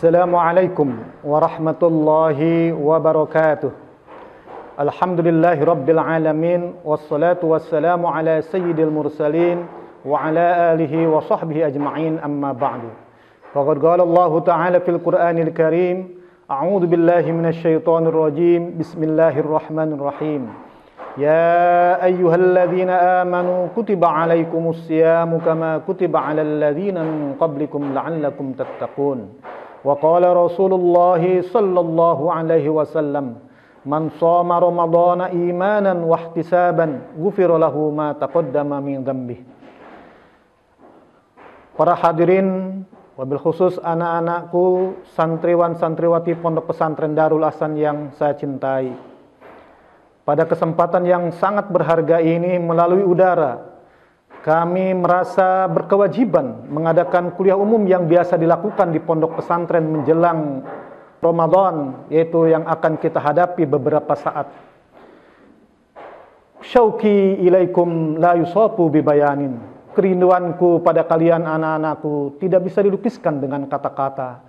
Assalamualaikum warahmatullahi wabarakatuh. Alhamdulillahi rabbil alamin. Wassalatu wassalamu ala sayyidil mursalin wa ala alihi wa sahbihi ajma'in, amma ba'du. Faqad qala Allah ta'ala fil Qur'anil Karim, a'udzu billahi minasy syaithanir rajim. Bismillahirrahmanirrahim. Ya ayyuhalladzina amanu kutiba 'alaikumus siyamu kama kutiba 'alal ladzina min qablikum la'allakum tattaqun. Wa qala Rasulullah sallallahu alaihi wasallam, man shoma ramadhana imanan wa ihtisaban ghufira lahu ma taqaddama min dhanbihi. Para hadirin, wabil khusus anak-anakku, santriwan santriwati Pondok Pesantren Darul Ahsan yang saya cintai. Pada kesempatan yang sangat berharga ini, melalui udara, kami merasa berkewajiban mengadakan kuliah umum yang biasa dilakukan di pondok pesantren menjelang Ramadan, yaitu yang akan kita hadapi beberapa saat. Syauqi ilaikum la yusafu bibayanin. Kerinduanku pada kalian anak-anakku tidak bisa dilukiskan dengan kata-kata.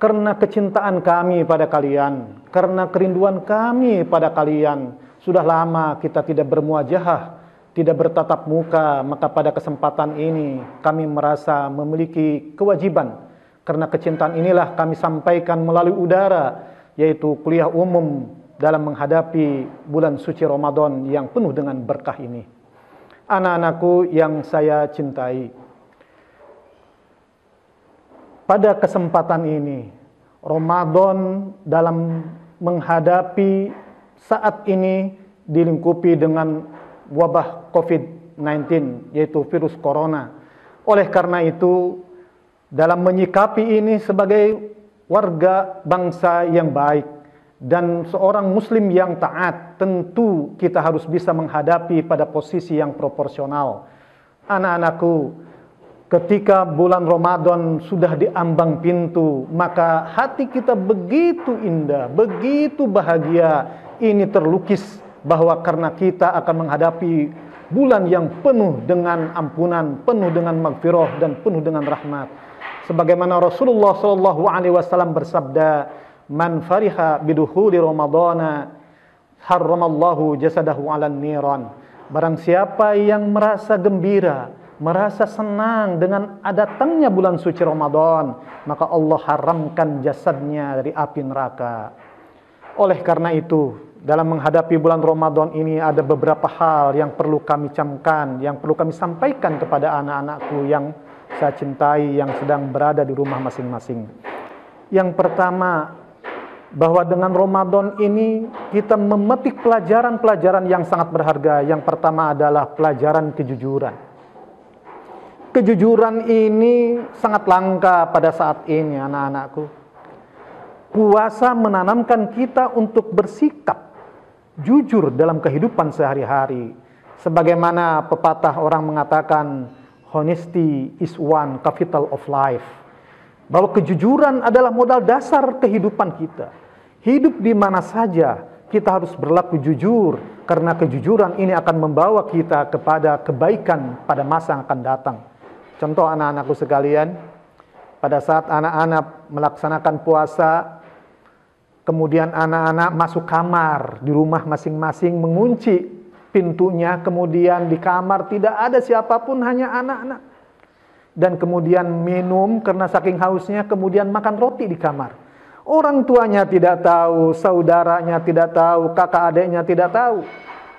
Karena kecintaan kami pada kalian, karena kerinduan kami pada kalian, sudah lama kita tidak bermuajahah, tidak bertatap muka, maka pada kesempatan ini kami merasa memiliki kewajiban. Karena kecintaan inilah kami sampaikan melalui udara, yaitu kuliah umum dalam menghadapi bulan suci Ramadan yang penuh dengan berkah ini. Anak-anakku yang saya cintai, pada kesempatan ini, Ramadan dalam menghadapi saat ini dilingkupi dengan wabah COVID-19, yaitu virus corona. Oleh karena itu, dalam menyikapi ini sebagai warga bangsa yang baik dan seorang muslim yang taat, tentu kita harus bisa menghadapi pada posisi yang proporsional. Anak-anakku, ketika bulan Ramadan sudah diambang pintu, maka hati kita begitu indah, begitu bahagia. Ini terlukis bahwa karena kita akan menghadapi bulan yang penuh dengan ampunan, penuh dengan magfirah, dan penuh dengan rahmat. Sebagaimana Rasulullah sallallahu alaihi wasallam bersabda, "Man fariha bidukhuli Ramadana harramallahu jasadahu 'alan niran." Barang siapa yang merasa gembira, merasa senang dengan datangnya bulan suci Ramadan, maka Allah haramkan jasadnya dari api neraka. Oleh karena itu, dalam menghadapi bulan Ramadan ini ada beberapa hal yang perlu kami camkan, yang perlu kami sampaikan kepada anak-anakku yang saya cintai, yang sedang berada di rumah masing-masing. Yang pertama, bahwa dengan Ramadan ini kita memetik pelajaran-pelajaran yang sangat berharga. Yang pertama adalah pelajaran kejujuran. Kejujuran ini sangat langka pada saat ini, anak-anakku. Puasa menanamkan kita untuk bersikap jujur dalam kehidupan sehari-hari. Sebagaimana pepatah orang mengatakan, honesty is one capital of life. Bahwa kejujuran adalah modal dasar kehidupan kita. Hidup di mana saja kita harus berlaku jujur, karena kejujuran ini akan membawa kita kepada kebaikan pada masa yang akan datang. Contoh anak-anakku sekalian, pada saat anak-anak melaksanakan puasa, kemudian anak-anak masuk kamar di rumah masing-masing, mengunci pintunya, kemudian di kamar tidak ada siapapun, hanya anak-anak. Dan kemudian minum karena saking hausnya, kemudian makan roti di kamar. Orang tuanya tidak tahu, saudaranya tidak tahu, kakak adiknya tidak tahu.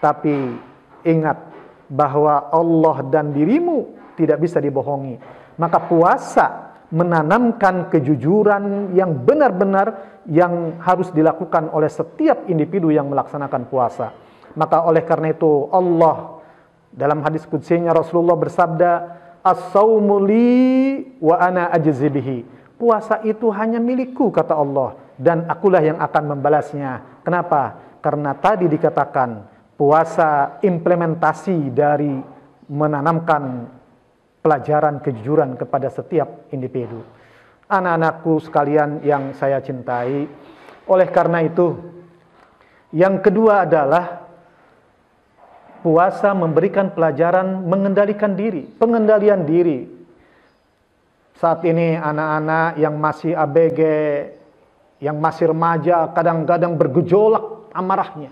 Tapi ingat bahwa Allah dan dirimu tidak bisa dibohongi. Maka puasa menanamkan kejujuran yang benar-benar yang harus dilakukan oleh setiap individu yang melaksanakan puasa. Maka oleh karena itu Allah dalam hadis qudsinya Rasulullah bersabda, "As-saumu li wa ana ajzi bihi." Puasa itu hanya milikku, kata Allah, dan akulah yang akan membalasnya. Kenapa? Karena tadi dikatakan puasa implementasi dari menanamkan pelajaran kejujuran kepada setiap individu. Anak-anakku sekalian yang saya cintai, oleh karena itu, yang kedua adalah puasa memberikan pelajaran mengendalikan diri, pengendalian diri. Saat ini anak-anak yang masih ABG, yang masih remaja, kadang-kadang bergejolak amarahnya.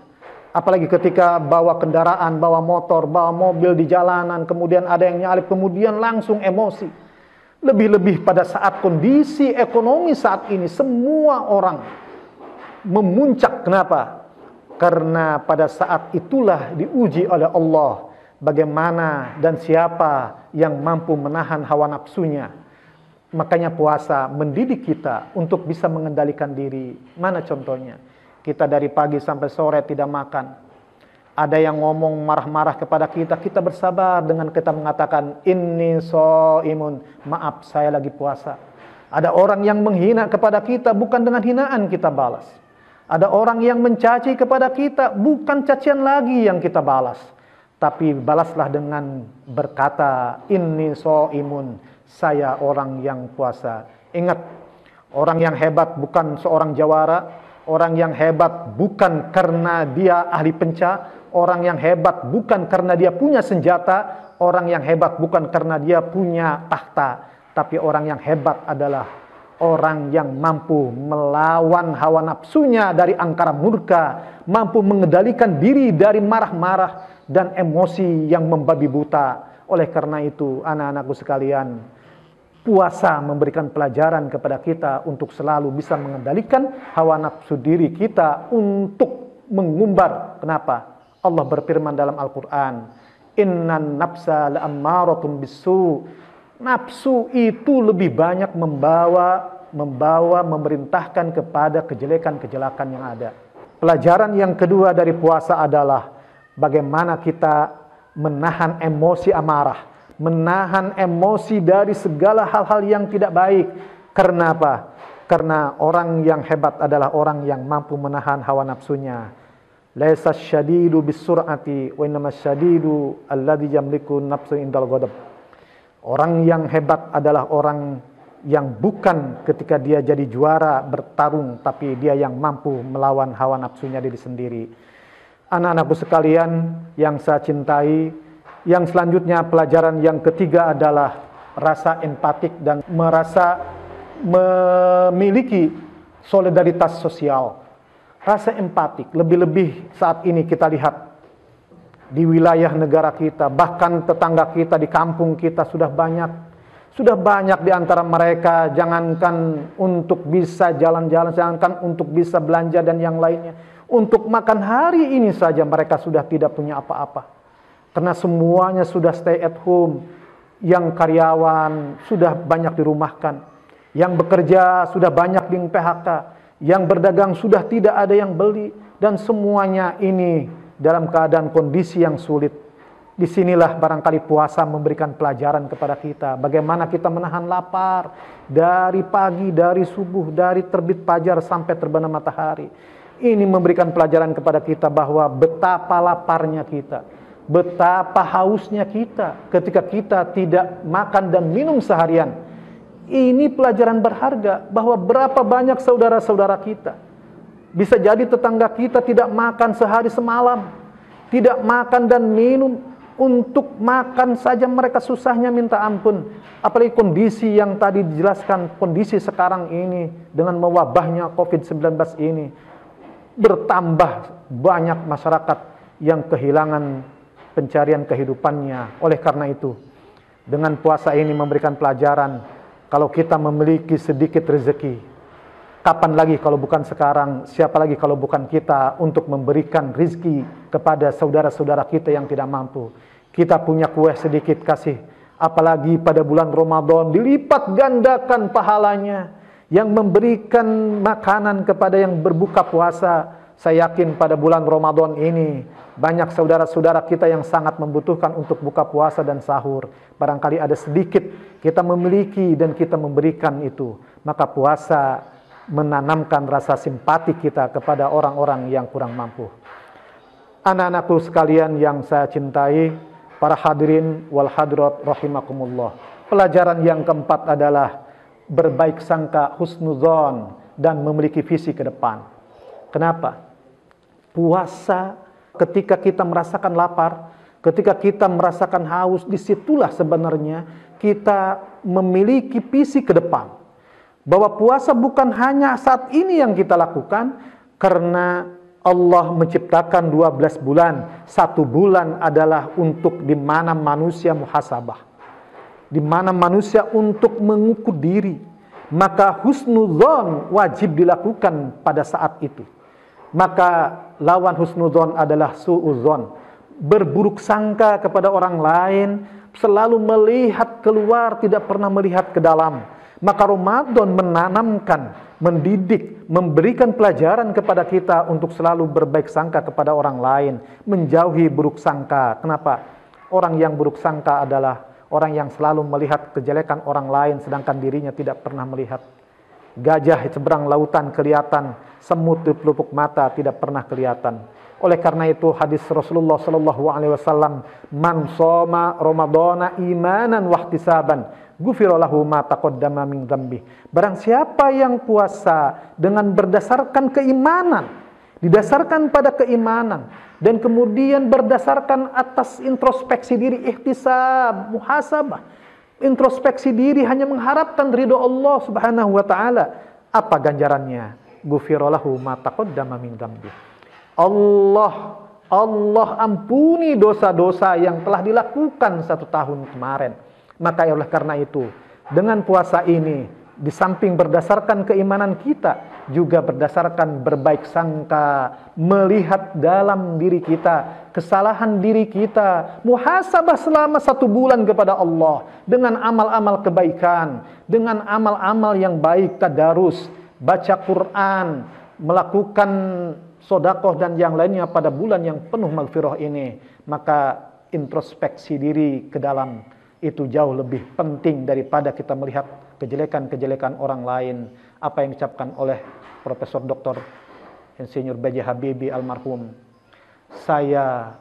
Apalagi ketika bawa kendaraan, bawa motor, bawa mobil di jalanan, kemudian ada yang nyalip, kemudian langsung emosi. Lebih-lebih pada saat kondisi ekonomi saat ini, semua orang memuncak. Kenapa? Karena pada saat itulah diuji oleh Allah bagaimana dan siapa yang mampu menahan hawa nafsunya. Makanya puasa mendidik kita untuk bisa mengendalikan diri. Mana contohnya? Kita dari pagi sampai sore tidak makan. Ada yang ngomong marah-marah kepada kita, kita bersabar dengan kita mengatakan, inni shaimun, maaf saya lagi puasa. Ada orang yang menghina kepada kita, bukan dengan hinaan kita balas. Ada orang yang mencaci kepada kita, bukan cacian lagi yang kita balas. Tapi balaslah dengan berkata, inni shaimun, saya orang yang puasa. Ingat, orang yang hebat bukan seorang jawara. Orang yang hebat bukan karena dia ahli penca. Orang yang hebat bukan karena dia punya senjata. Orang yang hebat bukan karena dia punya tahta. Tapi orang yang hebat adalah orang yang mampu melawan hawa nafsunya dari angkara murka. Mampu mengendalikan diri dari marah-marah dan emosi yang membabi buta. Oleh karena itu, anak-anakku sekalian, puasa memberikan pelajaran kepada kita untuk selalu bisa mengendalikan hawa nafsu diri kita untuk mengumbar. Kenapa? Allah berfirman dalam Al-Quran, innan nafsa la'ammaratun bisu. Nafsu itu lebih banyak memerintahkan kepada kejelekan-kejelekan yang ada. Pelajaran yang kedua dari puasa adalah bagaimana kita menahan emosi amarah, menahan emosi dari segala hal-hal yang tidak baik. Karena apa? Karena orang yang hebat adalah orang yang mampu menahan hawa nafsunya. Laisa syadidu bisur'ati wa innamas syadidu alladzi yamliku nafsu indal ghadab. Orang yang hebat adalah orang yang bukan ketika dia jadi juara bertarung, tapi dia yang mampu melawan hawa nafsunya diri sendiri. Anak-anakku sekalian yang saya cintai, yang selanjutnya pelajaran yang ketiga adalah rasa empatik dan merasa memiliki solidaritas sosial. Rasa empatik, lebih-lebih saat ini kita lihat di wilayah negara kita, bahkan tetangga kita di kampung kita sudah banyak di antara mereka, jangankan untuk bisa jalan-jalan, jangankan untuk bisa belanja dan yang lainnya. Untuk makan hari ini saja mereka sudah tidak punya apa-apa. Karena semuanya sudah stay at home. Yang karyawan sudah banyak dirumahkan. Yang bekerja sudah banyak di PHK. Yang berdagang sudah tidak ada yang beli. Dan semuanya ini dalam keadaan kondisi yang sulit. Disinilah barangkali puasa memberikan pelajaran kepada kita. Bagaimana kita menahan lapar. Dari pagi, dari subuh, dari terbit fajar sampai terbenam matahari. Ini memberikan pelajaran kepada kita bahwa betapa laparnya kita, betapa hausnya kita ketika kita tidak makan dan minum seharian. Ini pelajaran berharga bahwa berapa banyak saudara-saudara kita, bisa jadi tetangga kita tidak makan sehari semalam, tidak makan dan minum. Untuk makan saja mereka susahnya minta ampun. Apalagi kondisi yang tadi dijelaskan, kondisi sekarang ini dengan mewabahnya COVID-19 ini. Bertambah banyak masyarakat yang kehilangan pencarian kehidupannya. Oleh karena itu, dengan puasa ini memberikan pelajaran, kalau kita memiliki sedikit rezeki, kapan lagi kalau bukan sekarang, siapa lagi kalau bukan kita untuk memberikan rezeki kepada saudara-saudara kita yang tidak mampu. Kita punya kue sedikit kasih, apalagi pada bulan Ramadan dilipat gandakan pahalanya. Yang memberikan makanan kepada yang berbuka puasa. Saya yakin pada bulan Ramadan ini banyak saudara-saudara kita yang sangat membutuhkan untuk buka puasa dan sahur. Barangkali ada sedikit kita memiliki dan kita memberikan itu. Maka puasa menanamkan rasa simpati kita kepada orang-orang yang kurang mampu. Anak-anakku sekalian yang saya cintai, para hadirin wal hadirat rahimakumullah. Pelajaran yang keempat adalah berbaik sangka, husnuzon, dan memiliki visi ke depan. Kenapa? Puasa ketika kita merasakan lapar, Ketika kita merasakan haus, disitulah sebenarnya kita memiliki visi ke depan. Bahwa puasa bukan hanya saat ini yang kita lakukan, karena Allah menciptakan 12 bulan. 1 bulan adalah untuk di mana manusia muhasabah, di mana manusia untuk mengukur diri. Maka husnudzon wajib dilakukan pada saat itu. Maka lawan husnudzon adalah suudzon, berburuk sangka kepada orang lain, selalu melihat keluar, tidak pernah melihat ke dalam. Maka Ramadan menanamkan, mendidik, memberikan pelajaran kepada kita untuk selalu berbaik sangka kepada orang lain, menjauhi buruk sangka. Kenapa? Orang yang buruk sangka adalah orang yang selalu melihat kejelekan orang lain sedangkan dirinya tidak pernah melihat. Gajah seberang lautan kelihatan, semut di pelupuk mata tidak pernah kelihatan. Oleh karena itu hadis Rasulullah sallallahu alaihi wasallam, "Man shoma Ramadhana imanan wahtisaban, ghufira lahu ma taqaddama min dzambi." Barang siapa yang puasa dengan berdasarkan keimanan, didasarkan pada keimanan, dan kemudian berdasarkan atas introspeksi diri, ihtisab, muhasabah, introspeksi diri hanya mengharapkan ridho Allah Subhanahu wa taala, apa ganjarannya? Ghufira lahu ma taqaddama min dzambi. Allah ampuni dosa-dosa yang telah dilakukan 1 tahun kemarin. Maka oleh karena itu, dengan puasa ini, di samping berdasarkan keimanan kita, juga berdasarkan berbaik sangka, melihat dalam diri kita, kesalahan diri kita, muhasabah selama 1 bulan kepada Allah, dengan amal-amal kebaikan, dengan amal-amal yang baik, tadarus, baca Quran, melakukan sodakoh dan yang lainnya pada bulan yang penuh maghfirah ini. Maka introspeksi diri ke dalam itu jauh lebih penting daripada kita melihat kejelekan-kejelekan orang lain. Apa yang diucapkan oleh Profesor Dr. Insinyur B.J. Habibie almarhum, saya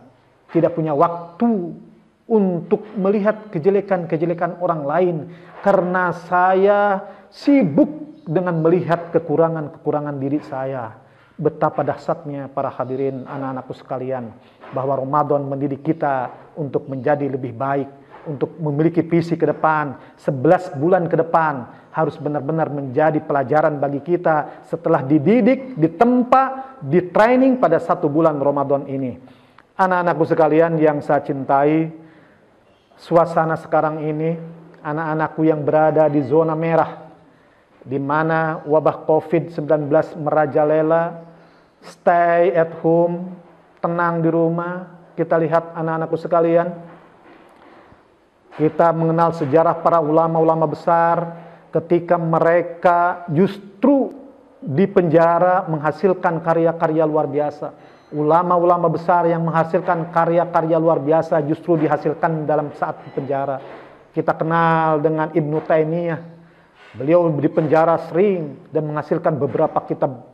tidak punya waktu untuk melihat kejelekan-kejelekan orang lain karena saya sibuk dengan melihat kekurangan-kekurangan diri saya. Betapa dahsyatnya para hadirin anak-anakku sekalian, bahwa Ramadan mendidik kita untuk menjadi lebih baik, untuk memiliki visi ke depan. 11 bulan ke depan harus benar-benar menjadi pelajaran bagi kita setelah dididik, ditempa, ditraining pada 1 bulan Ramadan ini. Anak-anakku sekalian yang saya cintai, suasana sekarang ini, anak-anakku yang berada di zona merah, di mana wabah COVID-19 merajalela, stay at home, tenang di rumah. Kita lihat anak-anakku sekalian, kita mengenal sejarah para ulama-ulama besar, ketika mereka justru di penjara menghasilkan karya-karya luar biasa. Ulama-ulama besar yang menghasilkan karya-karya luar biasa justru dihasilkan dalam saat di penjara. Kita kenal dengan Ibnu Taimiyah. Beliau di penjara sering dan menghasilkan beberapa kitab.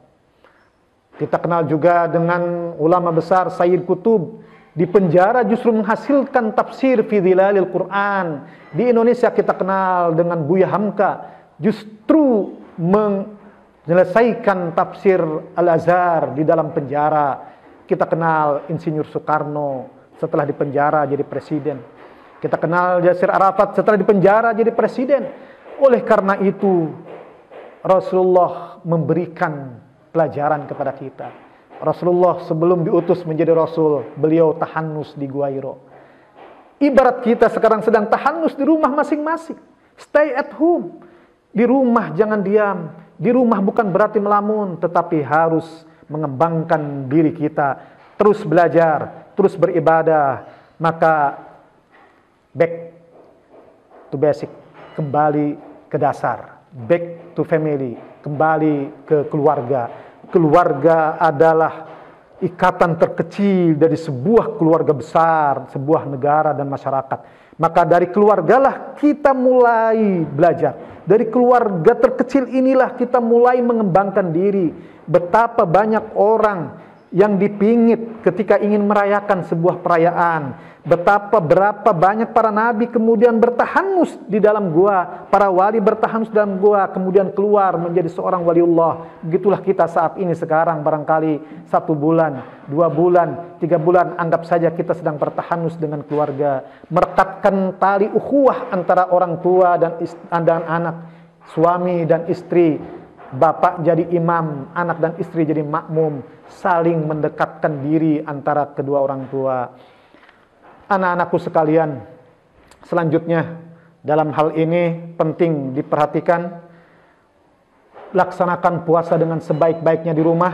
Kita kenal juga dengan ulama besar Sayyid Qutb. Di penjara justru menghasilkan tafsir fi dhilalil Quran. Di Indonesia kita kenal dengan Buya Hamka. Justru menyelesaikan tafsir Al-Azhar di dalam penjara. Kita kenal Insinyur Soekarno setelah di penjara jadi presiden. Kita kenal Yasir Arafat setelah di penjara jadi presiden. Oleh karena itu, Rasulullah memberikan pelajaran kepada kita. Rasulullah sebelum diutus menjadi Rasul, beliau tahannus di Gua Hiro. Ibarat kita sekarang sedang tahannus di rumah masing-masing. Stay at home. Di rumah jangan diam. Di rumah bukan berarti melamun, tetapi harus mengembangkan diri kita. Terus belajar, terus beribadah. Maka back to basic. Kembali ke dasar, back to family, kembali ke keluarga. Keluarga adalah ikatan terkecil dari sebuah keluarga besar, sebuah negara dan masyarakat. Maka dari keluargalah kita mulai belajar. Dari keluarga terkecil inilah kita mulai mengembangkan diri. Betapa banyak orang yang dipingit ketika ingin merayakan sebuah perayaan. Berapa banyak para nabi kemudian bertahanus di dalam gua, para wali bertahanus dalam gua, kemudian keluar menjadi seorang waliullah. Begitulah kita saat ini sekarang, barangkali 1 bulan, 2 bulan, 3 bulan, anggap saja kita sedang bertahanus dengan keluarga, merekatkan tali ukhuwah antara orang tua dan anak, suami dan istri, bapak jadi imam, anak dan istri jadi makmum, saling mendekatkan diri antara kedua orang tua. Anak-anakku sekalian, selanjutnya dalam hal ini penting diperhatikan, laksanakan puasa dengan sebaik-baiknya di rumah,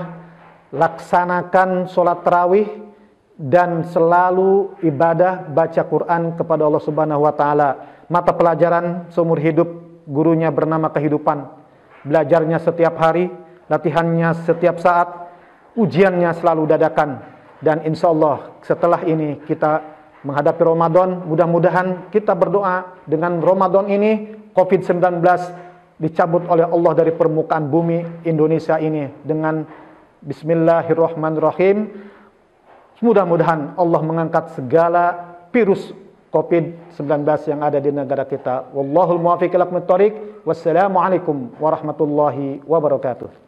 laksanakan sholat tarawih, dan selalu ibadah baca Quran kepada Allah Subhanahu wa Ta'ala. Mata pelajaran seumur hidup, gurunya bernama kehidupan. Belajarnya setiap hari, latihannya setiap saat, ujiannya selalu dadakan. Dan insya Allah setelah ini kita menghadapi Ramadan, mudah-mudahan kita berdoa dengan Ramadan ini COVID-19 dicabut oleh Allah dari permukaan bumi Indonesia ini dengan Bismillahirrahmanirrahim. Mudah-mudahan Allah mengangkat segala virus COVID-19 yang ada di negara kita. Wallahul muwaffiq ila aqwamit thoriq. Wassalamualaikum warahmatullahi wabarakatuh.